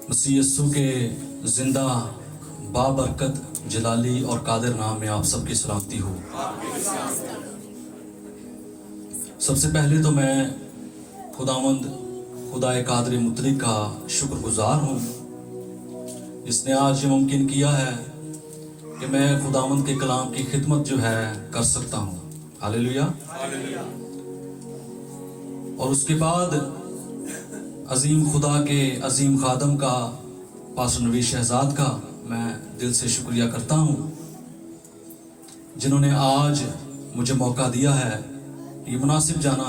मसीह यस्सु के जिंदा बाबरकत जलाली और कादिर नाम में आप सबकी सलामती हो। सबसे पहले तो मैं खुदावंद खुदाए कादिर मुतलिक का शुक्रगुजार हूँ जिसने आज ये मुमकिन किया है कि मैं खुदावंद के कलाम की खिदमत जो है कर सकता हूँ। हालेलुया। और उसके बाद अजीम खुदा के अजीम खादम का पास्टर नवीद शहजाद का मैं दिल से शुक्रिया करता हूँ जिन्होंने आज मुझे मौका दिया है, ये मुनासिब जाना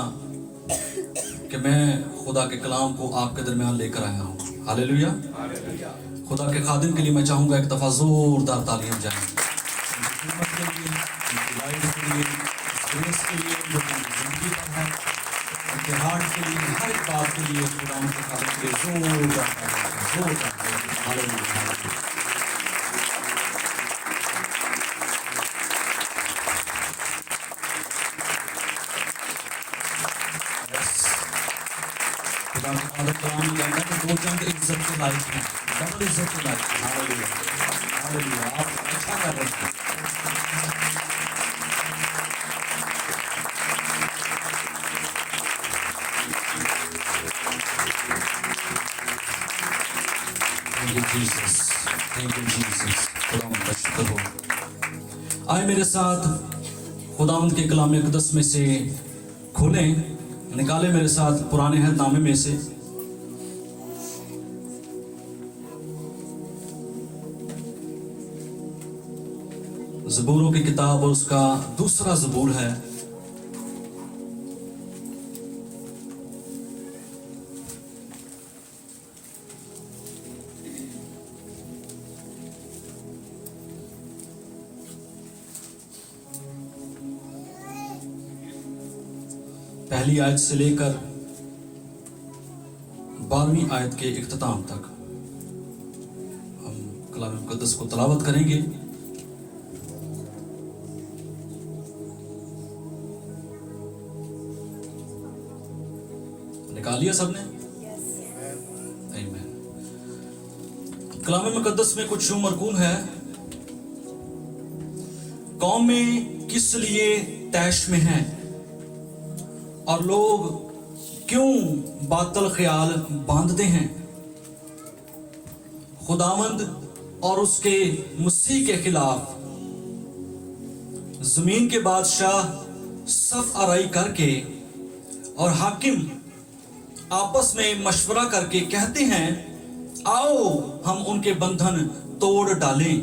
कि मैं खुदा के कलाम को आपके दरमियान लेकर आया हूँ। हालेलुया। खुदा के खादिम के लिए मैं चाहूँगा एक दफ़ा ज़ोरदार तालियां जाएं उनकी खिदमत के लिए, उनकी लाइफ के लिए, ग्रेस के लिए जो उनकी ज़िंदगी पर है, उनके हार्ट के लिए, हर एक बात के लिए खुदा के खादिम के लिए ज़ोरदार हालेलुया। दो चंद इज्जत के लायक हैं, डबल इज्जत के लायक हैं। Hallelujah hallelujah. आप अच्छा कर रहे हैं। Thank you Jesus, thank you Jesus. खुदावंद का शुक्र हो। आए मेरे साथ खुदावंद के कलाम अक़दस में से खोलें, निकाले मेरे साथ पुराने अहदनामे में से ज़बूरों की किताब और उसका दूसरा ज़बूर है। पहली आयत से लेकर 12वीं आयत के इख्तिताम तक हम कलाम मुक़द्दस को तलावत करेंगे। निकाल लिया सबने? आमीन। कलाम मुक़द्दस में कुछ यूं मरकूम है, कौमें किस लिए तैश में हैं और लोग क्यों बातल ख्याल बांधते हैं। खुदावंद और उसके मसीह के खिलाफ जमीन के बादशाह सफ आराई करके और हाकिम आपस में मशवरा करके कहते हैं, आओ हम उनके बंधन तोड़ डालें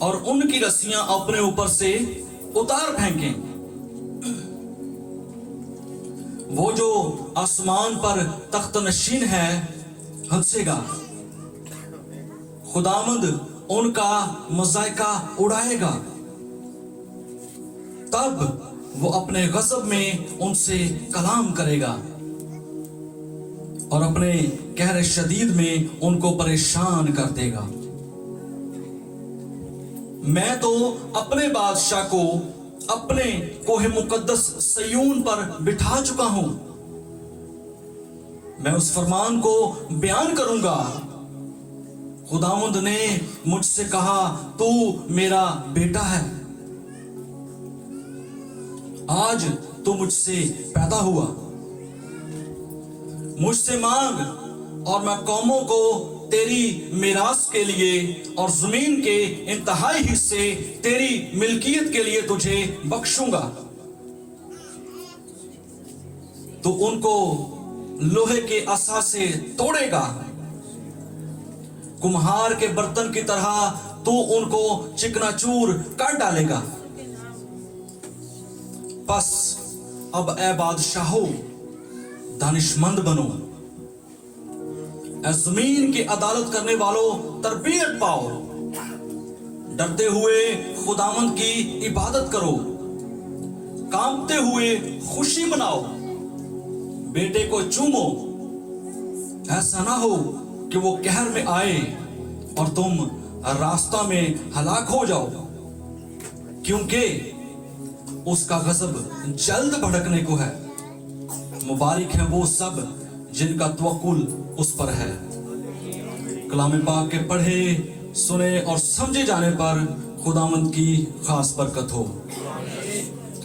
और उनकी रस्सियां अपने ऊपर से उतार फेंकें। वो जो आसमान पर तख्त नशीन है हंसेगा, खुदावंद उनका मजाइका उड़ाएगा। तब वो अपने गज़ब में उनसे कलाम करेगा और अपने कहर शदीद में उनको परेशान कर देगा। मैं तो अपने बादशाह को अपने कोहे मुकद्दस सयून पर बिठा चुका हूं। मैं उस फरमान को बयान करूंगा। खुदावंद ने मुझसे कहा, तू मेरा बेटा है, आज तू मुझसे पैदा हुआ। मुझसे मांग और मैं कौमों को तेरी मिरास के लिए और जमीन के इंतहाई हिस्से तेरी मिल्कियत के लिए तुझे बख्शूंगा। तू उनको लोहे के असा से तोड़ेगा, कुम्हार के बर्तन की तरह तू उनको चिकनाचूर कर डालेगा। बस अब ए बादशाहो दानिशमंद बनो, जमीन की अदालत करने वालों तरबियत पाओ। डरते हुए खुदावंद की इबादत करो, कांपते हुए खुशी मनाओ। बेटे को चूमो, ऐसा ना हो कि वो कहर में आए और तुम रास्ता में हलाक हो जाओ, क्योंकि उसका गज़ब जल्द भड़कने को है। मुबारक है वो सब जिनका तवक्कुल उस पर है। कलाम पाक के पढ़े, सुने और समझे जाने पर खुदावंद की खास बरकत हो।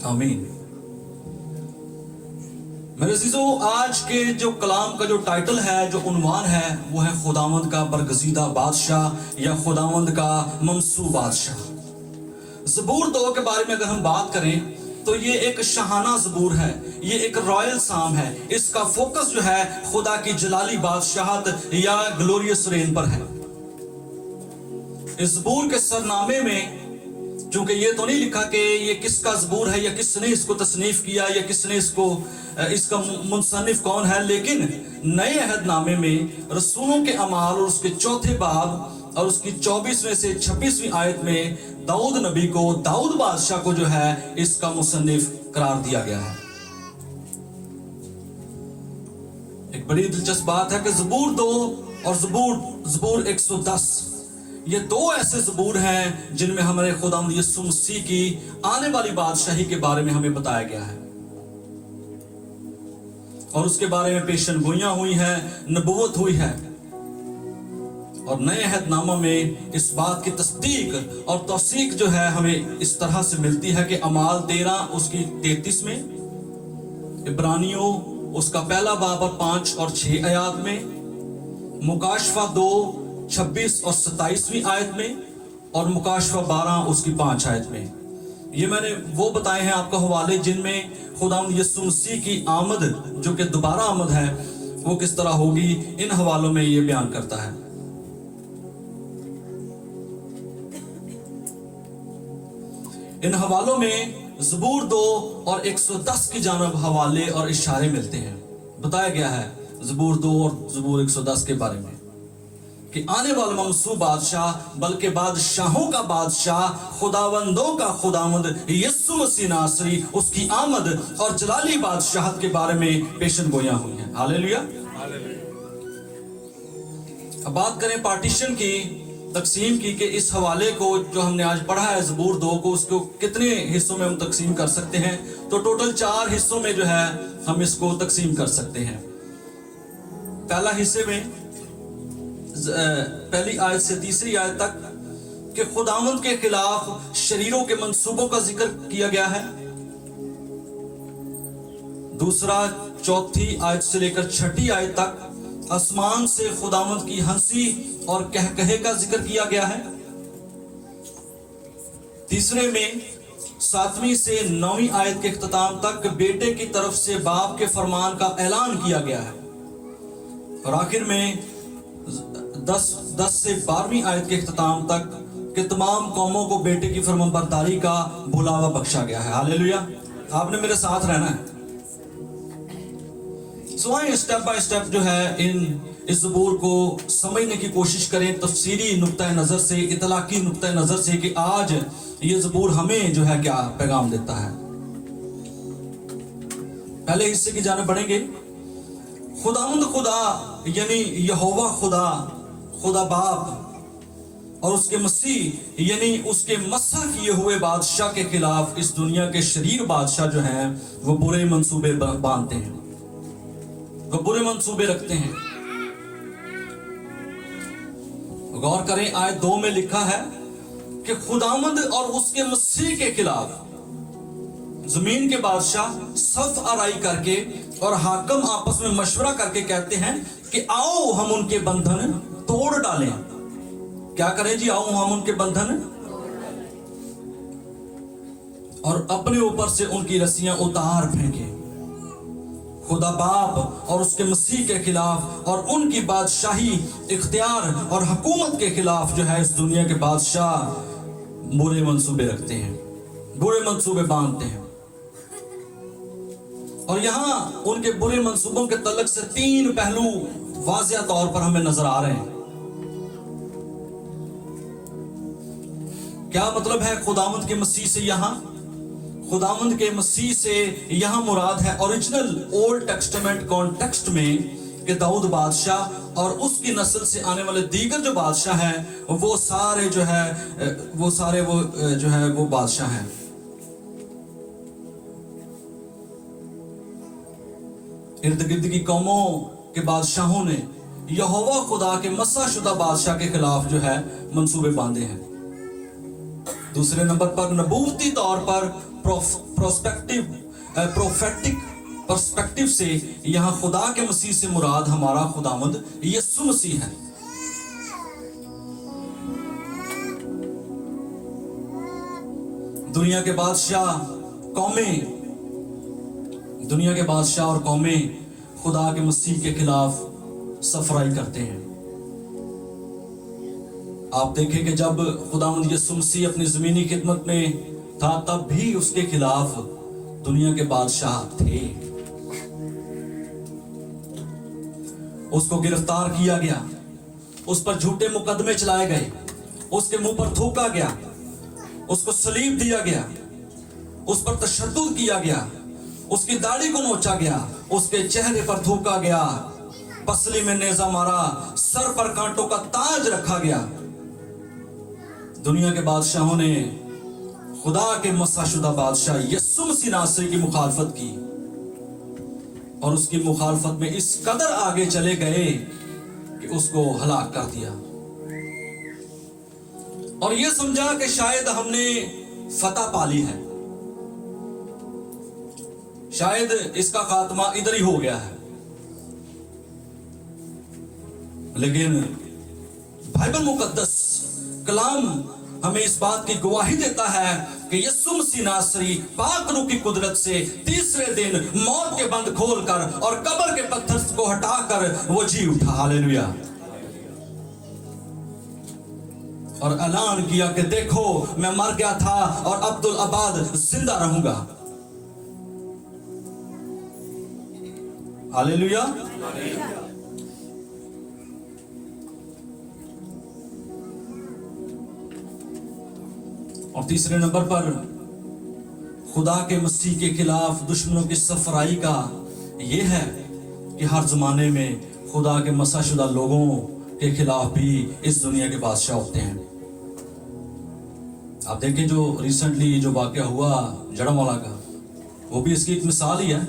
आमीन। मेरे अजीजों, आज के जो कलाम का जो टाइटल है, जो उन्वान है, वो है खुदावंद का बरगजीदा बादशाह या खुदावंद का ममसू बादशाह। ज़बूर 2 के बारे में अगर हम बात करें तो ये एक शाहाना ज़बूर है, ये एक रॉयल साम है। इसका फोकस जो है खुदा की जलाली बादशाहत या ग्लोरियस रेन पर है। इस ज़बूर के सरनामे में चूंकि ये तो नहीं लिखा कि ये किसका ज़बूर है या किसने इसको तसनीफ किया या किसने इसका मुसन्निफ कौन है, लेकिन नए अहदनामे में रसूलों के अमाल और उसके 4थे बाब और उसकी 24वें से 26वीं आयत में दाऊद नबी को, दाऊद बादशाह को जो है इसका मुसन्निफ करार दिया गया है। एक बड़ी दिलचस्प बात है कि ज़बूर 2 और ज़बूर 110 ये 2 ऐसे ज़बूर हैं जिनमें हमारे खुदावंद यीशु मसीह की आने वाली बादशाही के बारे में हमें बताया गया है और उसके बारे में पेशन गोइयां हुई है, नबूवत हुई है। और नए अहदनामा में इस बात की तस्दीक और तौसीक जो है हमें इस तरह से मिलती है कि अमाल 13 उसकी 33 में, इब्रानियों उसका पहला बाब और 5 और 6 आयत में, मुकाशफा 2 26 और 27वीं आयत में और मुकाशफा 12 उसकी 5 आयत में। ये मैंने वो बताए हैं आपको हवाले जिनमें खुदावंद यीशु मसीह की आमद जो कि दोबारा आमद है वो किस तरह होगी, इन हवालों में ये बयान करता है। इन हवालों में ज़बूर 2 और 110 की जानब हवाले और इशारे मिलते हैं। बताया गया है ज़बूर 2 और ज़बूर 110 के बारे में कि आने वाला ममसू बादशाह, बल्कि बादशाहों का बादशाह, खुदावंदों का खुदावंद यीशु मसीह नासरी, उसकी आमद और जलाली बादशाहत के बारे में पेशन गोइयां हुई हैं। हालेलुया। अब बात करें पार्टीशन की, तकसीम की, कि इस हवाले को जो हमने आज पढ़ा है ज़बूर 2 को, उसको कितने हिस्सों में हम तकसीम कर सकते हैं। तो टोटल 4 हिस्सों में जो है हम इसको तकसीम कर सकते हैं। पहला हिस्से में पहली आयत से 3री आयत तक कि खुदावंद के खिलाफ शरीरों के मंसूबों का जिक्र किया गया है। दूसरा 4थी आयत से लेकर 6ठी आयत तक आसमान से खुदावंद की हंसी और कहकहे का जिक्र किया गया है। तीसरे में 7वीं से 9वीं आयत के इख्तिताम तक बेटे की तरफ से बाप के फरमान का ऐलान किया गया है। और आखिर में 10 से 12वीं आयत के इख्तिताम तक कि तमाम कौमों को बेटे की फरमाबरदारी का बुलावा बख्शा गया है। हालेलुया। आपने मेरे साथ रहना है। सो आइए स्टेप बाय स्टेप जो है इस ज़बूर को समझने की कोशिश करें तफसीरी नुक्ता नज़र से, इतलाकी नुक्ता नज़र से कि आज ये ज़बूर हमें जो है क्या पैगाम देता है। पहले हिस्से की जानिब बढ़ेंगे। खुदावंद खुदा यानी यहोवा खुदा, खुदा बाप और उसके मसीह यानी उसके मसा किए हुए बादशाह के खिलाफ इस दुनिया के शरीर बादशाह जो हैं वो बुरे मंसूबे बांधते हैं, वो बुरे मंसूबे रखते हैं। गौर करें, आयत 2 में लिखा है कि खुदावंद और उसके मसीह के खिलाफ जमीन के बादशाह सफ आराई करके और हाकम आपस में मशवरा करके कहते हैं कि आओ हम उनके बंधन तोड़ डालें। क्या करें जी? आओ हम उनके बंधन और अपने ऊपर से उनकी रस्सियां उतार फेंकें। खुदा बाप और उसके मसीह के खिलाफ और उनकी बादशाही, इख्तियार और हुकूमत के खिलाफ जो है इस दुनिया के बादशाह बुरे मंसूबे रखते हैं, बुरे मंसूबे बांधते हैं। और यहां उनके बुरे मंसूबों के तल्लक से 3 पहलू वाज़िया तौर पर हमें नजर आ रहे हैं। क्या मतलब है खुदावंद के मसीह से? यहां खुदावंद के मसीह से यहां मुराद है ओरिजिनल ओल्ड टेस्टामेंट कॉन्टेक्स्ट में कि दाऊद बादशाह और उसकी नस्ल से आने वाले दीगर जो बादशाह हैं वो सारे जो है वो बादशाह हैं। इर्द गिर्द की कौमों के बादशाहों ने यहोवा खुदा के मस्साशुदा बादशाह के खिलाफ जो है मंसूबे बांधे हैं। दूसरे नंबर पर नबूवती तौर पर प्रोफेटिक पर्सपेक्टिव से यहां खुदा के मसीह से मुराद हमारा खुदावंद यीशु मसीह है। दुनिया के बादशाह और कौमें खुदा के मसीह के खिलाफ सफराई करते हैं। आप देखें कि जब खुदावंद यीशु मसीह अपनी जमीनी खिदमत में था तब भी उसके खिलाफ दुनिया के बादशाह थे। उसको गिरफ्तार किया गया, उस पर झूठे मुकदमे चलाए गए, उसके मुंह पर थूका गया, उसको सलीब दिया गया, उस पर तशद्दुद किया गया, उसकी दाढ़ी को नोचा गया, उसके चेहरे पर थूका गया, पसली में नेजा मारा, सर पर कांटों का ताज रखा गया। दुनिया के बादशाहों ने खुदा के मस्साशुदा बादशाह यीशु मसीह नासरी की मुखालफत की और उसकी मुखालफत में इस कदर आगे चले गए कि उसको हलाक कर दिया और यह समझा कि शायद हमने फतह पाली है, शायद इसका खात्मा इधर ही हो गया है। लेकिन बाइबल मुकद्दस कलाम हमें इस बात की गवाही देता है कि यीशु मसीह नासरी पाक रूह की कुदरत से तीसरे दिन मौत के बंद खोलकर और कब्र के पत्थर को हटाकर वो जी उठा। हालेलुया। और ऐलान किया कि देखो मैं मर गया था और अब्दुल अबाद जिंदा रहूंगा। हालेलुया। और तीसरे नंबर पर खुदा के मसीह के खिलाफ दुश्मनों की सफराई का यह है कि हर जमाने में खुदा के मस्साशुदा लोगों के खिलाफ भी इस दुनिया के बादशाह होते हैं। आप देखें जो रिसेंटली जो वाकया हुआ जड़मवाला का, वो भी इसकी एक मिसाल ही है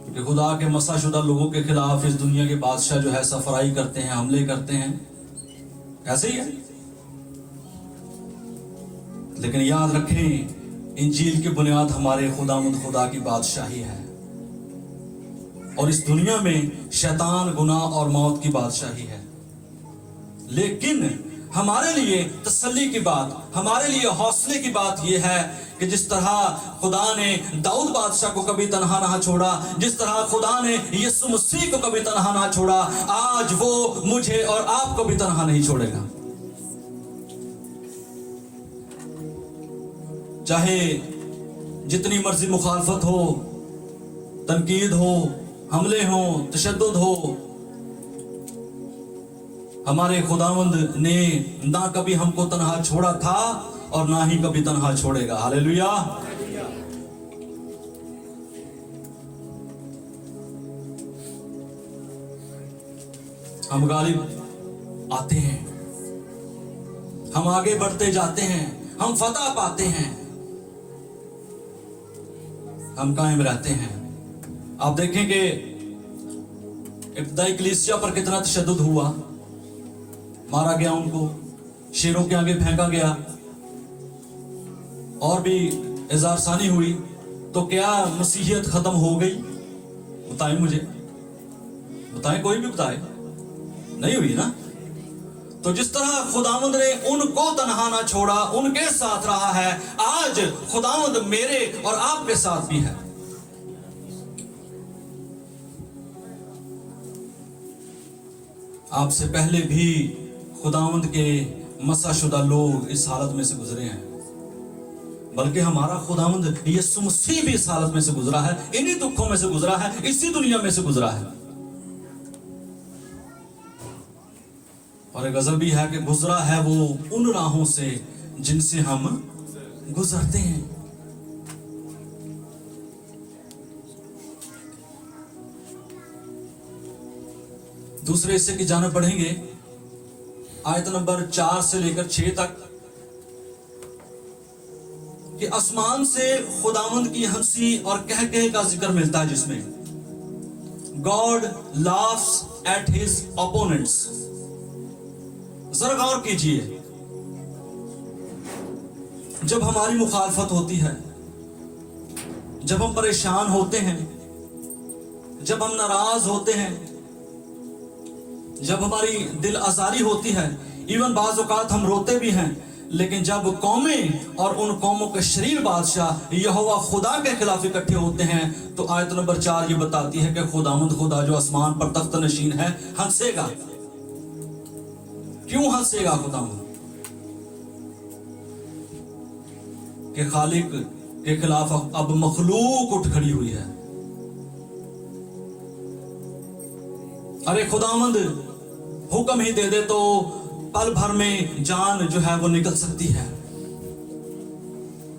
कि खुदा के मस्साशुदा लोगों के खिलाफ इस दुनिया के बादशाह जो है सफराई करते हैं, हमले करते हैं। ऐसे ही है। लेकिन याद रखें इंजील की बुनियाद हमारे खुदा की बादशाही है और इस दुनिया में शैतान, गुनाह और मौत की बादशाही है। लेकिन हमारे लिए तसल्ली की बात, हमारे लिए हौसले की बात यह है कि जिस तरह खुदा ने दाऊद बादशाह को कभी तन्हा ना छोड़ा, जिस तरह खुदा ने यीशु मसीह को कभी तन्हा ना छोड़ा, आज वो मुझे और आपको भी तन्हा नहीं छोड़ेगा। चाहे जितनी मर्जी मुखालफत हो, तनकीद हो, हमले हो, तशद्दुद हो, हमारे खुदावंद ने ना कभी हमको तन्हा छोड़ा था और ना ही कभी तन्हा छोड़ेगा। हालेलुया। हम गालिब आते हैं, हम आगे बढ़ते जाते हैं, हम फतह पाते हैं, हम कायम रहते हैं। आप देखें कि इब्तिदाई कलीसिया पर कितना तशद्दुद हुआ, मारा गया, उनको शेरों के आगे फेंका गया और भी इज़ारसानी हुई। तो क्या मसीहियत खत्म हो गई? बताएं मुझे, बताएं, कोई भी बताए। नहीं हुई ना। तो जिस तरह खुदावंद ने उनको तन्हा ना छोड़ा, उनके साथ रहा है, आज खुदावंद मेरे और आपके साथ भी है। आपसे पहले भी खुदावंद के मस्साशुदा लोग इस हालत में से गुजरे हैं, बल्कि हमारा खुदावंद यीशु मसीह भी इस हालत में से गुजरा है, इन्हीं दुखों में से गुजरा है, इसी दुनिया में से गुजरा है। और एक गजल भी है कि गुजरा है वो उन राहों से जिनसे हम गुजरते हैं। दूसरे हिस्से की जानिब बढ़ेंगे, आयत नंबर 4 से लेकर 6 तक, कि आसमान से खुदावंद की हंसी और कह का जिक्र मिलता है, जिसमें God laughs at his opponents. जरा गौर कीजिए, जब हमारी मुखालफत होती है, जब हम परेशान होते हैं, जब हम नाराज होते हैं, जब हमारी दिल आजारी होती है, इवन बाज़ औक़ात हम रोते भी हैं, लेकिन जब कौमें और उन कौमों के शरीर बादशाह यहोवा खुदा के खिलाफ इकट्ठे होते हैं, तो आयत नंबर 4 ये बताती है कि खुदावंद खुदा जो आसमान पर तख्त नशीन है हंसेगा। क्यों हंसेगा खुदावंद? कि खालिक के खिलाफ अब मखलूक उठ खड़ी हुई है। अरे खुदावंद हुक्म ही दे दे तो पल भर में जान जो है वो निकल सकती है।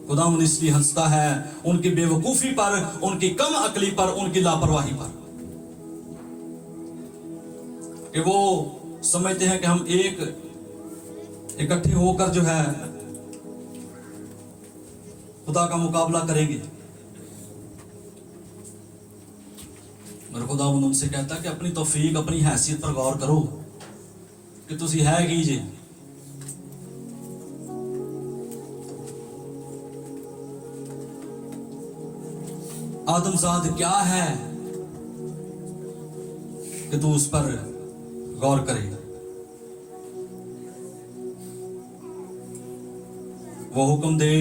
खुदावंद इसलिए हंसता है उनकी बेवकूफी पर, उनकी कम अकली पर, उनकी लापरवाही पर, कि वो समझते हैं कि हम इकट्ठे होकर जो है खुदा का मुकाबला करेंगे। मगर खुदावंद उनसे कहता है कि अपनी तौफीक, अपनी हैसियत पर गौर करो कि तुसी है की जी। आदमजाद क्या है कि तू उस पर गौर करे। वो हुक्म दे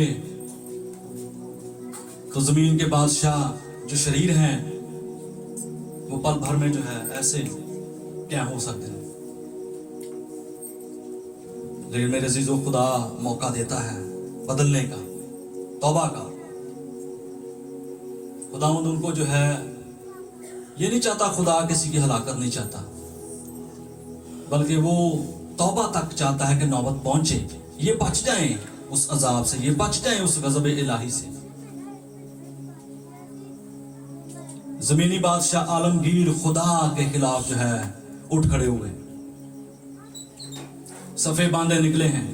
तो जमीन के बादशाह जो शरीर हैं वो पल भर में जो है ऐसे क्या हो सकते हैं। लेकिन मेरे अजीजों, खुदा मौका देता है बदलने का, तौबा का। खुदावंद उनको जो है ये नहीं चाहता, खुदा किसी की हलाकत नहीं चाहता, बल्कि वो तौबा तक चाहता है कि नौबत पहुंचे, ये बच जाएं उस अजाब से, ये बच जाएं उस गजब इलाही से। जमीनी बादशाह आलमगीर खुदा के खिलाफ जो है उठ खड़े हुए, सफे बांधे निकले हैं।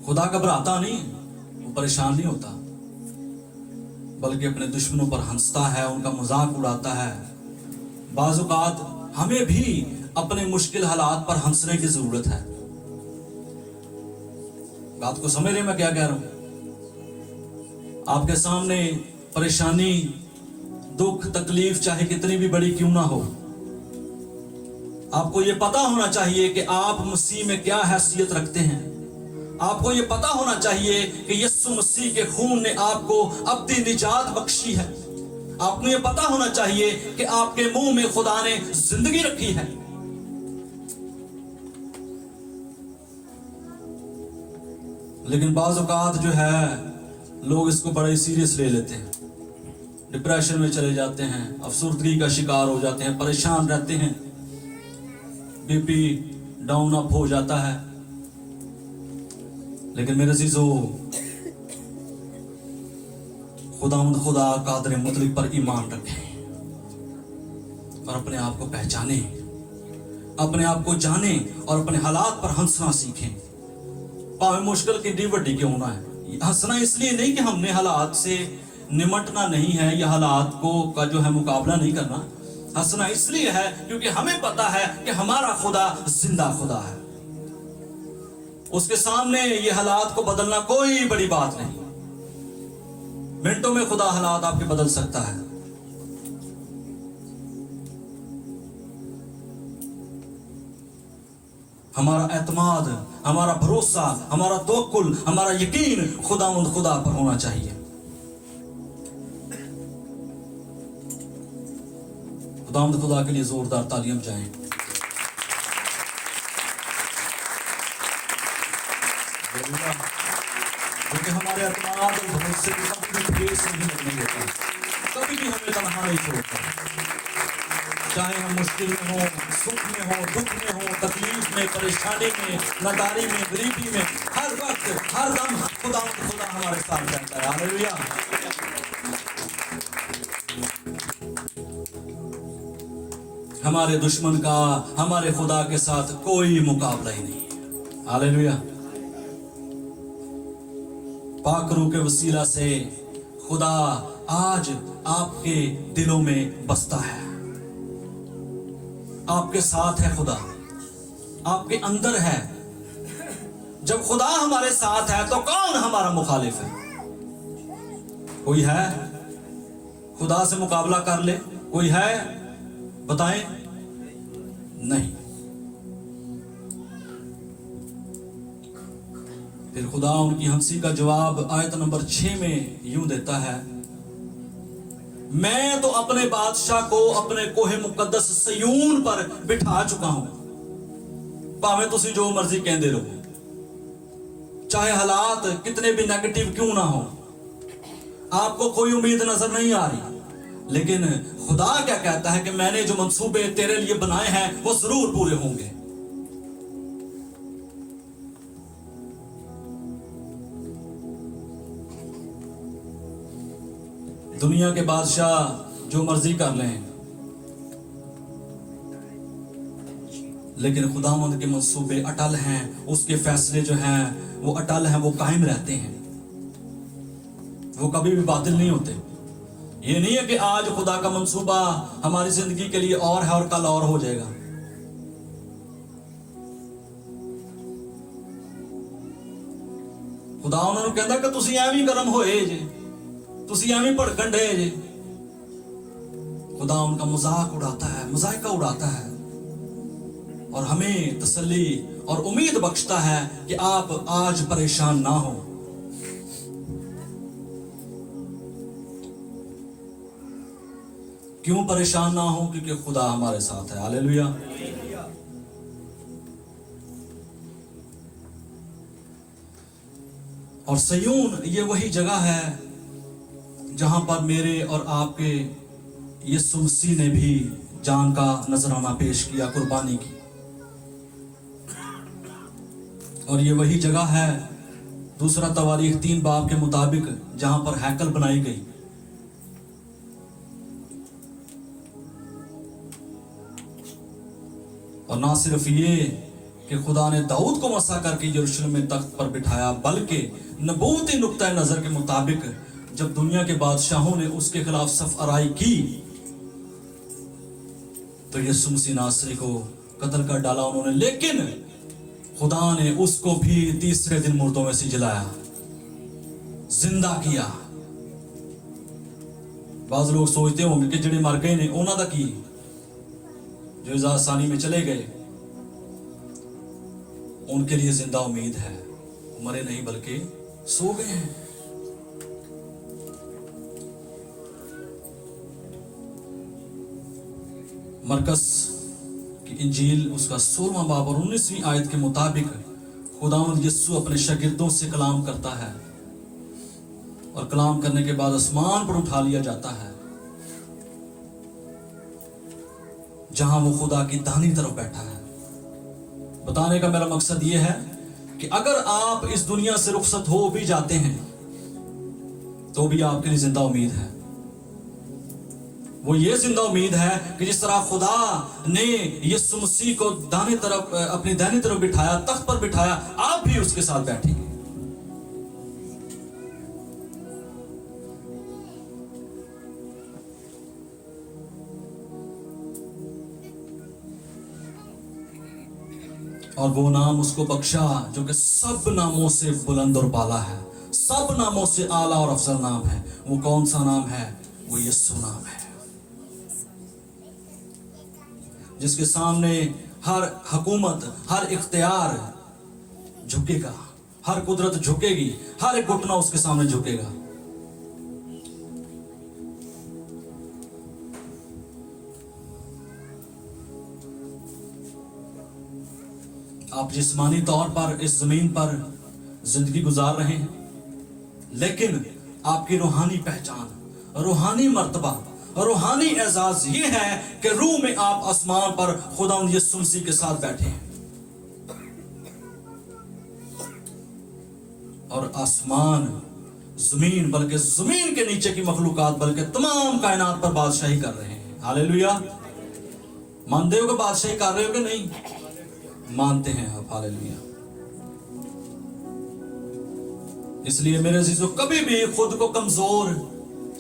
खुदा घबराता नहीं, वो परेशान नहीं होता, बल्कि अपने दुश्मनों पर हंसता है, उनका मजाक उड़ाता है। बाज़ औक़ात हमें भी अपने मुश्किल हालात पर हंसने की जरूरत है। बात को समझ रहे मैं क्या कह रहा हूं? आपके सामने परेशानी, दुख, तकलीफ चाहे कितनी भी बड़ी क्यों ना हो, आपको यह पता होना चाहिए कि आप मसीह में क्या हैसियत रखते हैं। आपको यह पता होना चाहिए कि यीशु मसीह के खून ने आपको अब्दी निजात बख्शी है। आपको यह पता होना चाहिए कि आपके मुंह में खुदा ने जिंदगी रखी है। लेकिन बाज़ औक़ात जो है लोग इसको बड़ा ही सीरियस ले लेते हैं, डिप्रेशन में चले जाते हैं, अफसुर्दगी का शिकार हो जाते हैं, परेशान रहते हैं, बीपी डाउन अप हो जाता है। लेकिन मेरे अजीजों, खुदा कादर मुतलिक पर ईमान रखें और अपने आप को पहचाने, अपने आप को जाने और अपने हालात पर हंसना सीखें। भावें मुश्किल कितनी वड्डी क्यों ना है, हंसना इसलिए नहीं कि हमने हालात से निमटना नहीं है या हालात को का जो है मुकाबला नहीं करना। हंसना इसलिए है क्योंकि हमें पता है कि हमारा खुदा जिंदा खुदा है। उसके सामने ये हालात को बदलना कोई बड़ी बात नहीं। मिनटों में खुदा हालात आपके बदल सकता है। हमारा एतमाद, हमारा भरोसा, हमारा तवक्कुल, हमारा यकीन खुदा पर होना चाहिए। खुदा के लिए जोरदार तालियां बजाएं। क्योंकि हमारे एतमाद और भरोसे को कभी भी ठेस नहीं लगने देता, कभी भी हमें तन्हा नहीं छोड़ता। चाहे हम मुश्किल में हो, सुख में हो, दुख में हो, तकलीफ में, परेशानी में, नादारी में, गरीबी में, हर वक्त हर दम खुदा हमारे साथ रहता है। हालेलुया। हमारे दुश्मन का हमारे खुदा के साथ कोई मुकाबला ही नहीं। हालेलुया। पाक रूह के वसीला से खुदा आज आपके दिलों में बसता है। आपके साथ है, खुदा आपके अंदर है। जब खुदा हमारे साथ है तो कौन हमारा मुखालिफ है? कोई है खुदा से मुकाबला कर ले? कोई है? बताएं। नहीं। फिर खुदा उनकी हंसी का जवाब आयत नंबर 6 में यूं देता है, मैं तो अपने बादशाह को अपने कोहे मुकद्दस सयून पर बिठा चुका हूं। भावें तुसी जो मर्जी कहते रहो, चाहे हालात कितने भी नेगेटिव क्यों ना हो, आपको कोई उम्मीद नजर नहीं आ रही, लेकिन खुदा क्या कहता है कि मैंने जो मंसूबे तेरे लिए बनाए हैं वो जरूर पूरे होंगे। दुनिया के बादशाह जो मर्जी कर लें, लेकिन खुदावंद के मंसूबे अटल हैं, उसके फैसले जो हैं वो अटल हैं, वो कायम रहते हैं, वो कभी भी बातिल नहीं होते। ये नहीं है कि आज खुदा का मंसूबा हमारी जिंदगी के लिए और है और कल और हो जाएगा। खुदा उन्होंने कहता कि तुसी एवं गर्म होए जे, तुसी एवं भड़कन डे जे। खुदा उनका मजाक उड़ाता है, मजाइका उड़ाता है और हमें तसल्ली और उम्मीद बख्शता है कि आप आज परेशान ना हो। क्यों परेशान ना हो? क्योंकि खुदा हमारे साथ है। हालेलुया। और सयून ये वही जगह है जहां पर मेरे और आपके यीशु मसीह ने भी जान का नजराना पेश किया, कुर्बानी की। और ये वही जगह है, दूसरा तवारीख 3 बाब के मुताबिक, जहां पर हैकल बनाई गई। और ना सिर्फ ये कि खुदा ने दाऊद को मसा करके यरूशलेम में तख्त पर बिठाया, बल्कि नबूवती नुक्ता नजर के मुताबिक जब दुनिया के बादशाहों ने उसके खिलाफ सफअराई की तो यीशु मसीह नासरी को कत्ल कर डाला उन्होंने, लेकिन खुदा ने उसको भी तीसरे दिन मुर्दों में से जलाया, जिंदा किया। बाज लोग सोचते होंगे कि जिन्हें मर गए ने उन्हों का की, जो इजासानी में चले गए, उनके लिए जिंदा उम्मीद है। मरे नहीं बल्कि सो गए हैं। मरकस की इंजील उसका 16वां बाब और 19वीं आयत के मुताबिक खुदावंद यीशु अपने शागिर्दों से कलाम करता है और कलाम करने के बाद आसमान पर उठा लिया जाता है, जहां वो खुदा की दाहिनी तरफ बैठा है। बताने का मेरा मकसद ये है कि अगर आप इस दुनिया से रुखसत हो भी जाते हैं तो भी आपके लिए जिंदा उम्मीद है। वो ये जिंदा उम्मीद है कि जिस तरह खुदा ने यीशु मसीह को दाहिनी तरफ, अपनी दाहिनी तरफ बिठाया, तख्त पर बिठाया, आप भी उसके साथ बैठेंगे। और वो नाम उसको बख्शा जो कि सब नामों से बुलंद और बाला है, सब नामों से आला और अफजल नाम है। वो कौन सा नाम है? वो यीशु नाम है, जिसके सामने हर हुकूमत, हर इख्तियार झुकेगा, हर कुदरत झुकेगी, हर एक घुटना उसके सामने झुकेगा। आप जिस्मानी तौर पर इस जमीन पर जिंदगी गुजार रहे हैं, लेकिन आपकी रूहानी पहचान, रूहानी मर्तबा, रूहानी एजाज ये है कि रूह में आप आसमान पर खुदावंद यीशु मसीह के साथ बैठे हैं और आसमान, जमीन, बल्कि जमीन के नीचे की मखलूकात, बल्कि तमाम कायनात पर बादशाही कर रहे हैं। हालेलुया। मानते हो कि बादशाही कर रहे हो कि नहीं? मानते हैं आप। हालेलुया। इसलिए मेरे अजीजों, कभी भी खुद को कमजोर,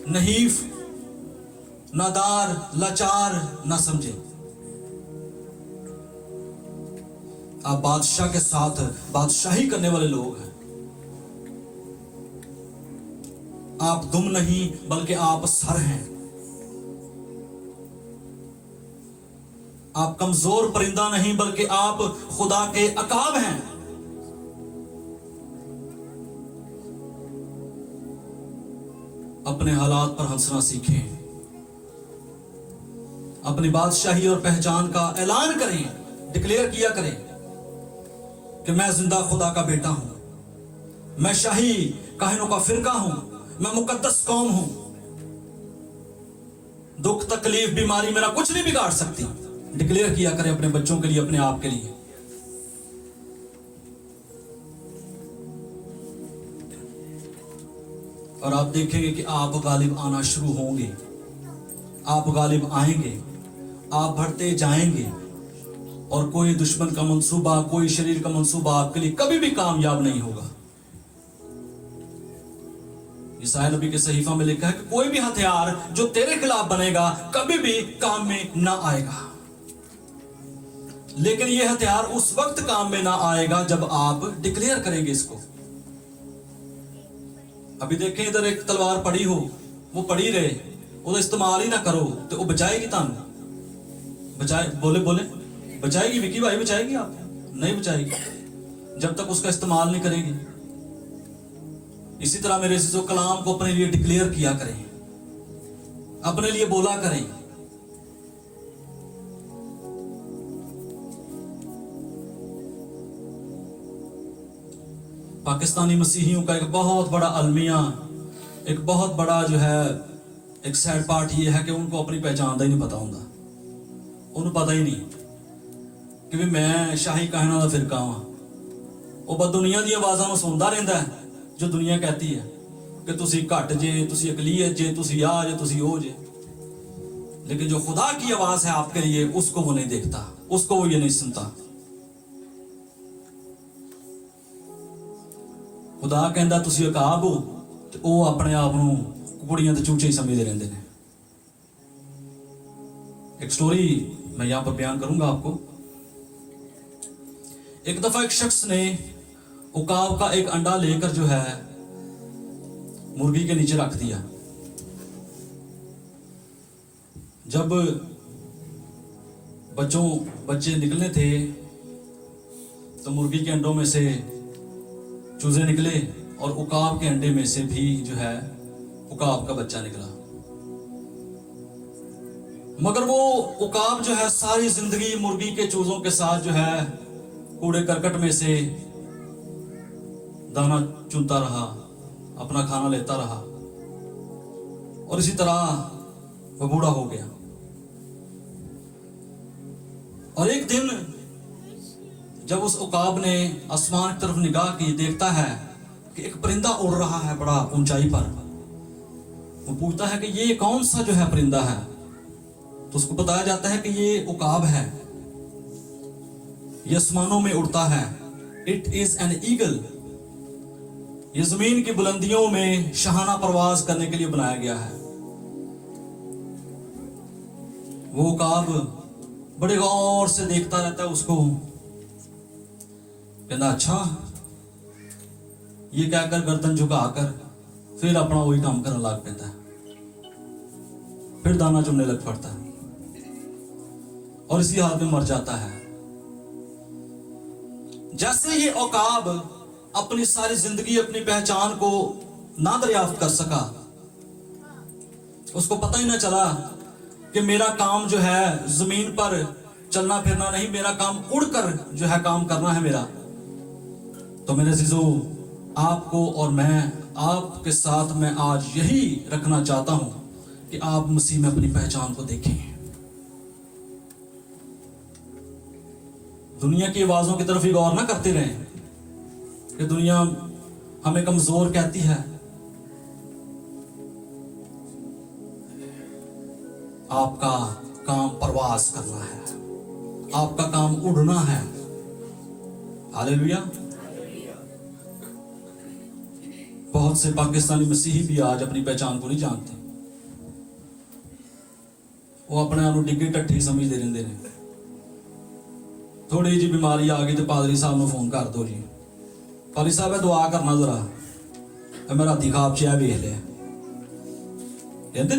नहीफ, नादार, लाचार ना समझें। आप बादशाह के साथ बादशाही करने वाले लोग हैं। आप दुम नहीं बल्कि आप सर हैं। आप कमजोर परिंदा नहीं बल्कि आप खुदा के अकाब हैं। अपने हालात पर हंसना सीखें। अपनी बादशाही और पहचान का ऐलान करें, डिक्लेयर किया करें कि मैं जिंदा खुदा का बेटा हूं, मैं शाही काहिनों का फिरका हूं, मैं मुकद्दस कौम हूं। दुख तकलीफ बीमारी मेरा कुछ नहीं बिगाड़ सकती। डिक्लेयर किया करें अपने बच्चों के लिए, अपने आप के लिए। और आप देखेंगे कि आप गालिब आना शुरू होंगे, आप गालिब आएंगे, आप बढ़ते जाएंगे और कोई दुश्मन का मंसूबा, कोई शरीर का मंसूबा आपके लिए कभी भी कामयाब नहीं होगा। ईसाया नबी के सहीफा में लिखा है कि कोई भी हथियार जो तेरे खिलाफ बनेगा कभी भी काम में ना आएगा। लेकिन यह हथियार उस वक्त काम में ना आएगा जब आप डिक्लेयर करेंगे इसको। अभी देखें, इधर एक तलवार पड़ी हो, वो पड़ी रहे, वो इस्तेमाल ही ना करो तो वो बचाएगी तानू? बचाए? बोले बोले बचाएगी? विकी भाई बचाएगी? आप नहीं बचाएगी जब तक उसका इस्तेमाल नहीं करेगी। इसी तरह मेरे अज़ीज़ों, कलाम को अपने लिए डिक्लेयर किया करें, अपने लिए बोला करें। पाकिस्तानी मसीहियों का एक बहुत बड़ा अलमिया, एक बहुत बड़ा जो है एक सैड पार्ट ये है कि उनको अपनी पहचान का ही नहीं पता होता। उन्हें पता ही नहीं कि भी मैं शाही काहिना का फिरका हाँ। वो बस दुनिया दी आवाज़ों में सुनता रहता है जो दुनिया कहती है कि तुसी घट जे, तुसी अकलीयत जे, तुसी आ जे, तुसी हो जे। लेकिन जो खुदा की आवाज है आपके लिए, उसको वो नहीं देखता, उसको वो ये नहीं सुनता। खुदा कहता तुसी अकाब हो, तो वो अपने आप को कुड़ियां ते चूचे ही समझते रहते हैं। एक स्टोरी मैं यहां पर बयान करूंगा आपको। एक दफा एक शख्स ने उकाब का एक अंडा लेकर जो है मुर्गी के नीचे रख दिया। जब बच्चे निकलने थे तो मुर्गी के अंडों में से चूजे निकले और उकाब के अंडे में से भी जो है उकाब का बच्चा निकला। मगर वो उकाब जो है सारी जिंदगी मुर्गी के चूजों के साथ जो है कूड़े करकट में से दाना चुनता रहा, अपना खाना लेता रहा और इसी तरह वह बूढ़ा हो गया। और एक दिन जब उस उकाब ने आसमान की तरफ निगाह की, देखता है कि एक परिंदा उड़ रहा है बड़ा ऊंचाई पर। वो पूछता है कि ये कौन सा जो है परिंदा है, तो उसको बताया जाता है कि ये उकाब है, ये आसमानों में उड़ता है। It is an eagle. ये जमीन की बुलंदियों में शाहाना परवाज करने के लिए बनाया गया है। वो उकाब बड़े गौर से देखता रहता है उसको, कहता अच्छा, ये कहकर गर्दन झुकाकर फिर अपना वही काम करने लग पैदा है, फिर दाना चुनने लग पड़ता है और इसी हाल में मर जाता है। जैसे ये उकाब अपनी सारी जिंदगी अपनी पहचान को ना दरियाफ्त कर सका, उसको पता ही ना चला कि मेरा काम जो है जमीन पर चलना फिरना नहीं, मेरा काम उड़कर जो है काम करना है मेरा। तो मेरे अज़ीज़ों, आपको और मैं आपके साथ मैं आज यही रखना चाहता हूं कि आप मसीह में अपनी पहचान को देखें। दुनिया की आवाजों की तरफ ही गौर ना करते रहें कि दुनिया हमें कमजोर कहती है। आपका काम परवाज करना है, आपका काम उड़ना है। हालेलुया। बहुत से पाकिस्तानी मसीही भी आज अपनी पहचान को नहीं जानते। वो अपने आप को डिग्गी टट्ठी समझते रहते हैं। थोड़ी जी बीमारी आ गई तो पादरी साहब ने फोन कर दो जी, पादरी साहब है दुआ करना जरा, मैं राती खाब च वेख लिया। कहते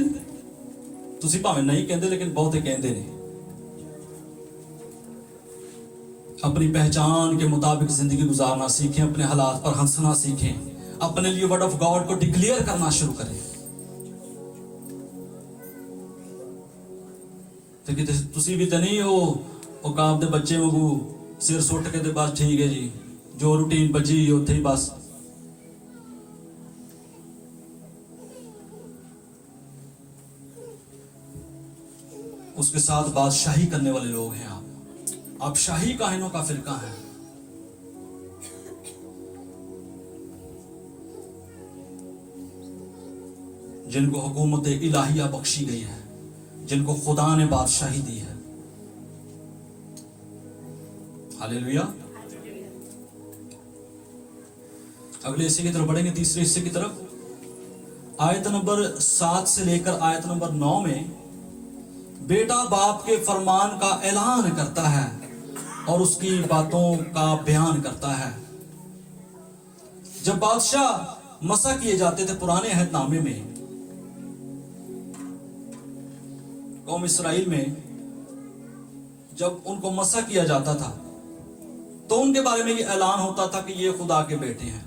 तुसी भावें नहीं कहते लेकिन बहुते कहते ने। अपनी पहचान के मुताबिक जिंदगी गुजारना सीखें, अपने हालात पर हंसना सीखें, अपने लिए वर्ड ऑफ गॉड को डिक्लेयर करना शुरू करें। तो कि तुसी भी तो नहीं हो काम दे बच्चे वागू सिर सुट के ते बस ठीक है जी, जो रूटीन बजी उत्थे ही बस। उसके साथ बादशाही करने वाले लोग हैं आप शाही काहिनों का फिरका है। जिनको हुकूमत इलाहिया बख्शी गई है, जिनको खुदा ने बादशाही दी है। हालेलुया। अगले हिस्से की तरफ बढ़ेंगे, तीसरे हिस्से की तरफ। आयत नंबर 7 से लेकर आयत नंबर 9 में बेटा बाप के फरमान का ऐलान करता है और उसकी बातों का बयान करता है। जब बादशाह मसा किए जाते थे पुराने अहदनामे में, कौम इस्राइल में जब उनको मसा किया जाता था तो उनके बारे में ये ऐलान होता था कि ये खुदा के बेटे हैं।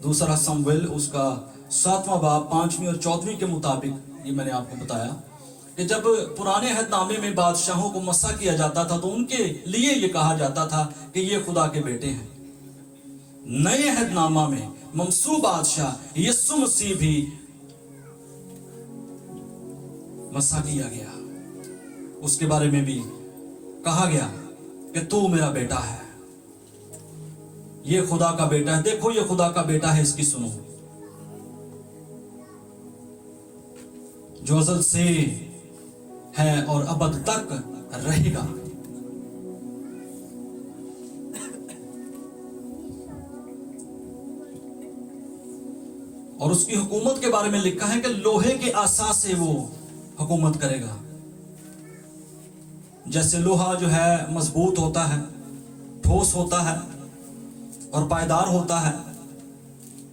दूसरा समवेल उसका 7वां बाब 5वीं और 14वीं के मुताबिक ये मैंने आपको बताया कि जब पुराने अहदनामे में बादशाहों को मसा किया जाता था तो उनके लिए ये कहा जाता था कि ये खुदा के बेटे हैं। नए अहदनामा में ममसू बादशाह यीशु मसीह भी मसा किया गया, उसके बारे में भी कहा गया कि तू मेरा बेटा है, ये खुदा का बेटा है, देखो ये खुदा का बेटा है, इसकी सुनो, जो अज़ल से है और अबद तक रहेगा। और उसकी हुकूमत के बारे में लिखा है कि लोहे के आसा से वो हुकूमत करेगा। जैसे लोहा जो है मजबूत होता है, ठोस होता है और पायदार होता है,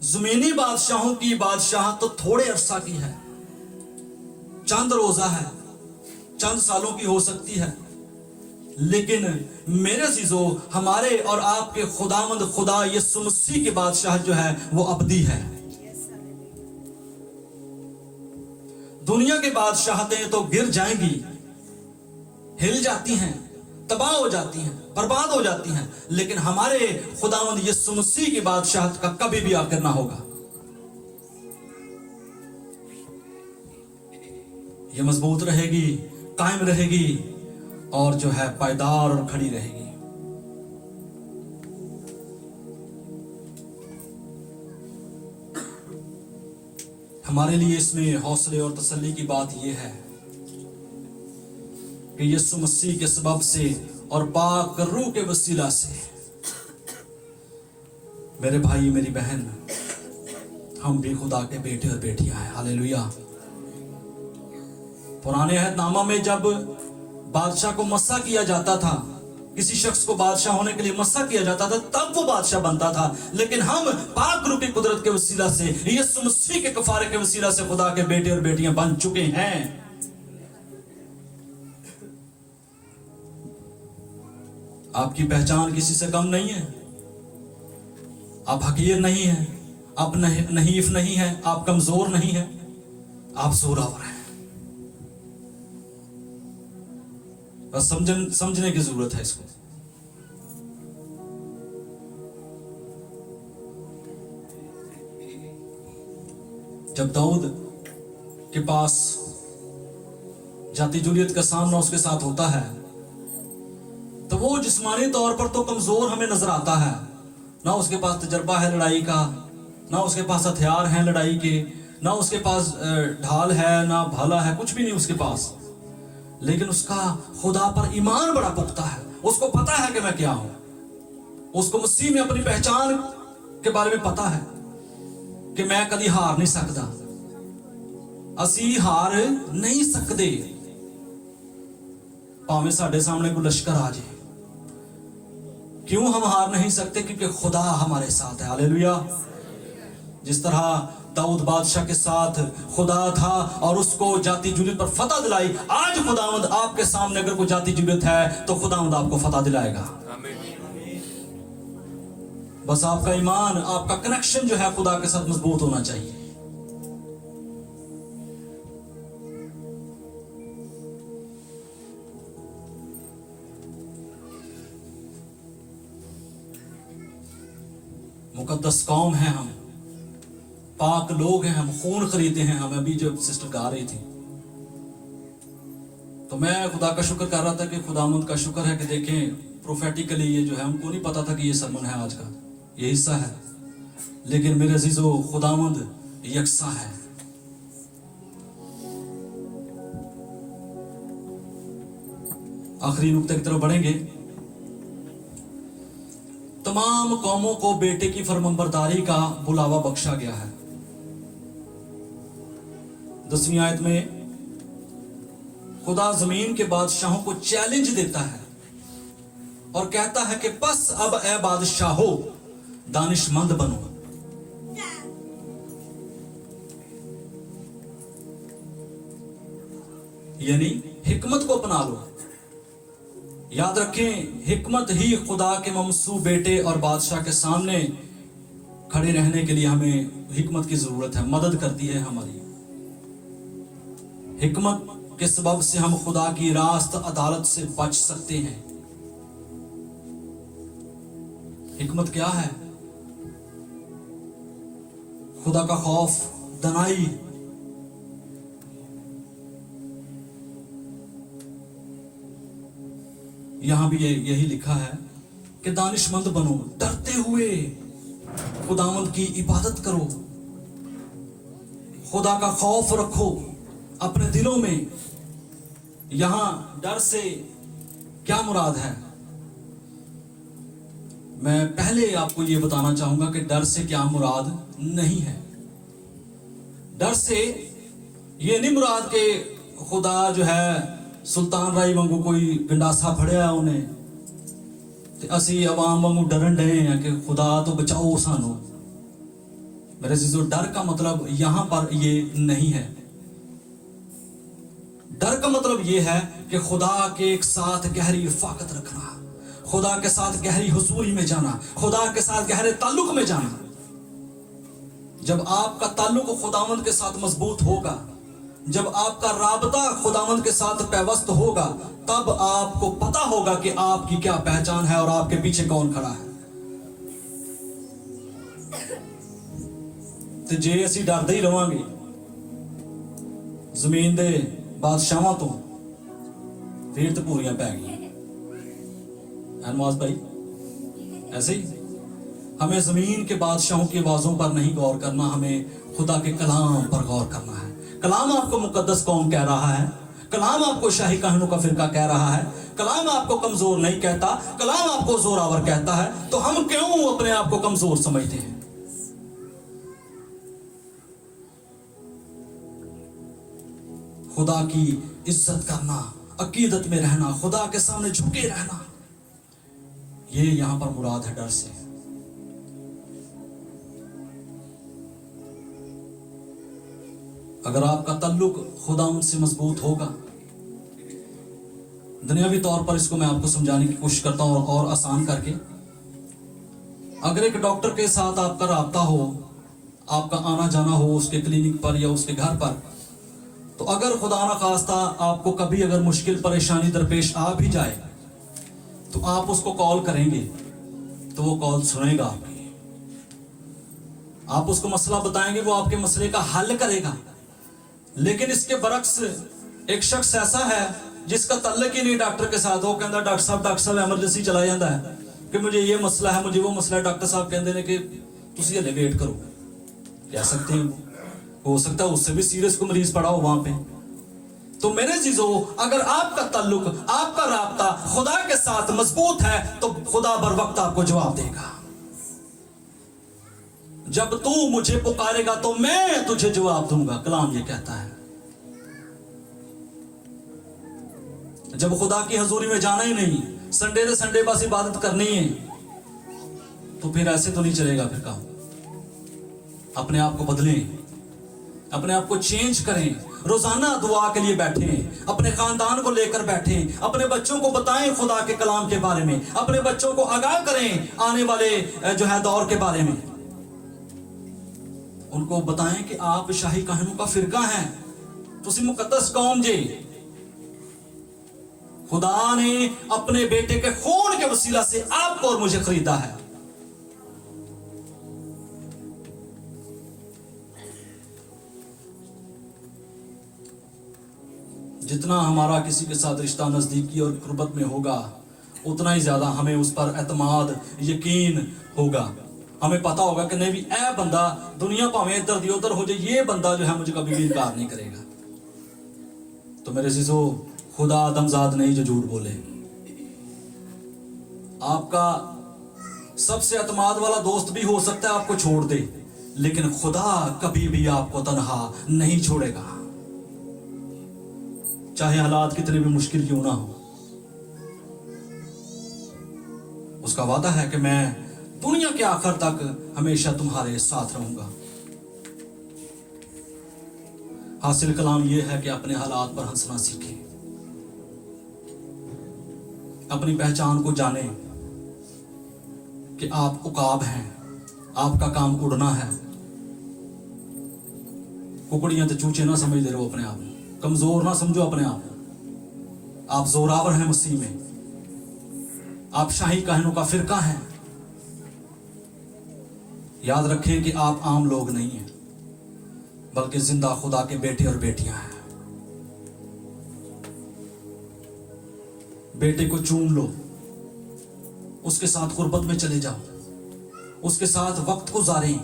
जमीनी बादशाहों की बादशाह तो थोड़े अरसा की है, चंद रोजा है, चंद सालों की हो सकती है, लेकिन मेरे अजीजों हमारे और आपके खुदावंद खुदा यीशु मसीह की बादशाह जो है वो अबदी है। दुनिया की बादशाहतें तो गिर जाएंगी, हिल जाती हैं, तबाह हो जाती हैं, बर्बाद हो जाती हैं, लेकिन हमारे खुदावंद यीशु मसीह की बादशाहत का कभी भी आखिर ना होगा। ये मजबूत रहेगी, कायम रहेगी और जो है पायदार और खड़ी रहेगी। हमारे लिए इसमें हौसले और तसल्ली की बात यह है कि यीशु मसीह के सबब से और पाक रूह के वसीला से मेरे भाई मेरी बहन हम भी खुदा के बेटे और बेटियां हैं। हालेलुया। पुराने अहदनामा में जब बादशाह को मसा किया जाता था, किसी शख्स को बादशाह होने के लिए मसा किया जाता था, तब वो बादशाह बनता था। लेकिन हम पाक रूह की कुदरत के वसीला से, यीशु मसीह के कफारे के वसीला से खुदा के बेटे और बेटियां बन चुके हैं। आपकी पहचान किसी से कम नहीं है, आप हकीर नहीं हैं, आप नहीफ नहीं हैं, आप कमजोर नहीं हैं, आप जोरावर हैं। बस समझने की जरूरत है इसको। जब दाऊद के पास जाति जुलियत का सामना उसके साथ होता है तो वो जिस्मानी तौर पर तो कमजोर हमें नजर आता है, ना उसके पास तजर्बा है लड़ाई का, ना उसके पास हथियार हैं लड़ाई के, ना उसके पास ढाल है, ना भाला है, कुछ भी नहीं उसके पास। लेकिन उसका खुदा पर ईमान बड़ा पुख्ता है, उसको पता है कि मैं क्या हूं, उसको मसीह में अपनी पहचान के बारे में पता है कि मैं कभी हार नहीं सकता, असी हार नहीं सकते। भावें साडे सामने कोई लश्कर आ जाए, क्यों हम हार नहीं सकते? क्योंकि खुदा हमारे साथ है। हालेलुया। जिस तरह दाऊद बादशाह के साथ खुदा था और उसको जाति जुलियत पर फतह दिलाई, आज खुदावंद आपके सामने अगर कोई जाति जुलियत है तो खुदावंद आपको फतह दिलाएगा। बस आपका ईमान, आपका कनेक्शन जो है खुदा के साथ मजबूत होना चाहिए। मुकद्दस कौम है हम, पाक लोग हैं हम, खून खरीदे हैं हम। अभी जब सिस्टर गा रही थी तो मैं खुदा का शुक्र कर रहा था कि खुदावंद का शुक्र है कि देखें प्रोफेटिकली ये जो है, हमको नहीं पता था कि ये सरमन है आज का, ये हिस्सा है, लेकिन मेरे अजीजों खुदावंद यकसा है। आखिरी नुक्ते की तरफ बढ़ेंगे। तमाम कौमों को बेटे की फरमाबरदारी का बुलावा बख्शा गया है। 10वीं आयत में खुदा जमीन के बादशाहों को चैलेंज देता है और कहता है कि बस अब ए बादशाहो दानिशमंद बनो। यानी हिकमत को अपना लो। याद रखें, हिकमत ही खुदा के ममसू बेटे और बादशाह के सामने खड़े रहने के लिए हमें हिकमत की जरूरत है, मदद करती है हमारी। हिकमत के सबब से हम खुदा की रास्त अदालत से बच सकते हैं। हिकमत क्या है? खुदा का खौफ, दनाई, यहां भी यही लिखा है कि दानिशमंद बनो, डरते हुए खुदावंद की इबादत करो, खुदा का खौफ रखो अपने दिलों में। यहां डर से क्या मुराद है? मैं पहले आपको यह बताना चाहूंगा कि डर से क्या मुराद नहीं है। डर से यह नहीं मुराद कि खुदा जो है सुल्तान राय वांगू कोई गंडासा फड़िया उन्हें ते असी अवाम वांगू डरन डे हैं कि खुदा तो बचाओ सानू। मेरे अजीजों, डर का मतलब यहां पर ये नहीं है। डर का मतलब ये है कि खुदा के एक साथ गहरी इफ़ाकत रखना, खुदा के साथ गहरी हुजूरी में जाना, खुदा के साथ गहरे ताल्लुक में जाना। जब आपका ताल्लुक खुदावंद के साथ मजबूत होगा, जब आपका राबता खुदावंद के साथ पैवस्त होगा, तब आपको पता होगा कि आपकी क्या पहचान है और आपके पीछे कौन खड़ा है। तो जे असी डरते ही रवांगे जमीन दे बादशाहों तो, फिर तो पूरियां पै गई। नवाज भाई, ऐसे ही हमें जमीन के बादशाहों की आवाजों पर नहीं गौर करना, हमें खुदा के कलाम पर गौर करना है। कलाम आपको मुकद्दस कौम कह रहा है, कलाम आपको शाही कहनों का फिरका कह रहा है, कलाम आपको कमजोर नहीं कहता, कलाम आपको जोरावर कहता है। तो हम क्यों अपने आप को कमजोर समझते हैं? खुदा की इज्जत करना, अकीदत में रहना, खुदा के सामने झुके रहना, ये यहां पर मुराद है डर से। अगर आपका ताल्लुक खुदा से मजबूत होगा, दुनियावी तौर पर इसको मैं आपको समझाने की कोशिश करता हूं और आसान करके। अगर एक डॉक्टर के साथ आपका राब्ता हो, आपका आना जाना हो उसके क्लिनिक पर या उसके घर पर, तो अगर खुदा ना खास्ता आपको कभी अगर मुश्किल परेशानी दरपेश आ भी जाए तो आप उसको कॉल करेंगे तो वो कॉल सुनेगा आपकी। आप उसको मसला बताएंगे, वो आपके मसले का हल करेगा। लेकिन इसके बरक्स एक शख्स ऐसा है जिसका तल्लक ही नहीं डॉक्टर के साथ, वो कहता डॉक्टर साहब एमरजेंसी चला जाता है कि मुझे ये मसला है, मुझे वो मसला है। डॉक्टर साहब कहते हैं कि तुसी हले वेट करो। कह सकते हैं, हो सकता है उससे भी सीरियस को मरीज पड़ा हो वहां पे। तो मेरे अजीजों, अगर आपका ताल्लुक, आपका राब्ता खुदा के साथ मजबूत है तो खुदा बर वक्त आपको जवाब देगा। जब तू मुझे पुकारेगा तो मैं तुझे जवाब दूंगा, कलाम ये कहता है। जब खुदा की हजूरी में जाना ही नहीं, संडे से संडे बस इबादत करनी है, तो फिर ऐसे तो नहीं चलेगा फिर काम। अपने आप को बदलें, अपने आप को चेंज करें, रोजाना दुआ के लिए बैठें, अपने खानदान को लेकर बैठें, अपने बच्चों को बताएं खुदा के कलाम के बारे में, अपने बच्चों को आगाह करें आने वाले जो है दौर के बारे में। उनको बताएं कि आप शाही काहनों का फिरका हैं, तुसी मुकद्दस कौम जी। खुदा ने अपने बेटे के खून के वसीला से आपको और मुझे खरीदा है। जितना हमारा किसी के साथ रिश्ता नजदीकी और कुर्बत में होगा, उतना ही ज्यादा हमें उस पर एतमाद, यकीन होगा। हमें पता होगा कि नहीं भी ए बंदा दुनिया भावें इधर दी उधर हो जाए, ये बंदा जो है मुझे कभी भी इनकार नहीं करेगा। तो मेरे सिसो, खुदा आदमजाद नहीं जो झूठ बोले। आपका सबसे एतमाद वाला दोस्त भी हो सकता है आपको छोड़ दे, लेकिन खुदा कभी भी आपको तन्हा नहीं छोड़ेगा, चाहे हालात कितने भी मुश्किल क्यों ना हो। उसका वादा है कि मैं दुनिया के आखिर तक हमेशा तुम्हारे साथ रहूंगा। हासिल कलाम यह है कि अपने हालात पर हंसना सीखें, अपनी पहचान को जानें कि आप उकाब हैं, आपका काम उड़ना है। कुकड़ियां तो चूचे ना समझ दे रहो अपने आप, कमजोर ना समझो अपने आप जोरावर हैं मसीह में, आप शाही काहनों का फिरका हैं। याद रखें कि आप आम लोग नहीं हैं, बल्कि जिंदा खुदा के बेटे और बेटियां हैं। बेटे को चूम लो, उसके साथ गुर्बत में चले जाओ, उसके साथ वक्त गुजारें,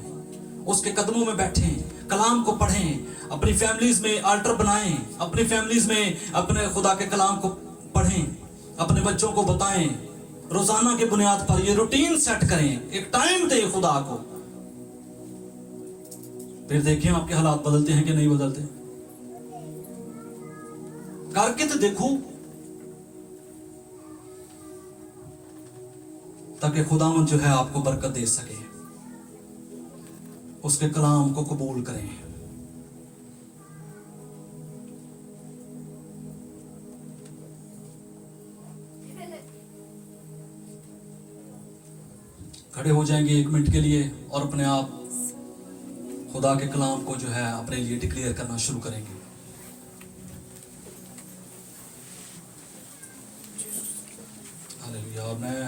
उसके कदमों में बैठें, कलाम को पढ़ें, अपनी फैमिलीज में अल्टर बनाएं, अपनी फैमिलीज में अपने खुदा के कलाम को पढ़ें, अपने बच्चों को बताएं, रोजाना की बुनियाद पर ये रूटीन सेट करें, एक टाइम दें खुदा को। फिर देखें आपके हालात बदलते हैं कि नहीं बदलते। करके तो देखो, ताकि खुदावंद जो है आपको बरकत दे सके। उसके कलाम को कबूल करें। खड़े हो जाएंगे 1 मिनट के लिए और अपने आप खुदा के कलाम को जो है अपने लिए डिक्लेयर करना शुरू करेंगे। हालेलुया। और मैं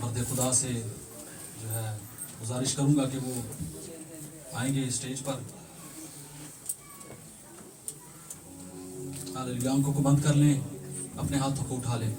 मर्द खुदा से जो है गुजारिश करूंगा कि वो आएंगे स्टेज पर। हालेलुया। आंखों को बंद कर लें, अपने हाथों को उठा लें।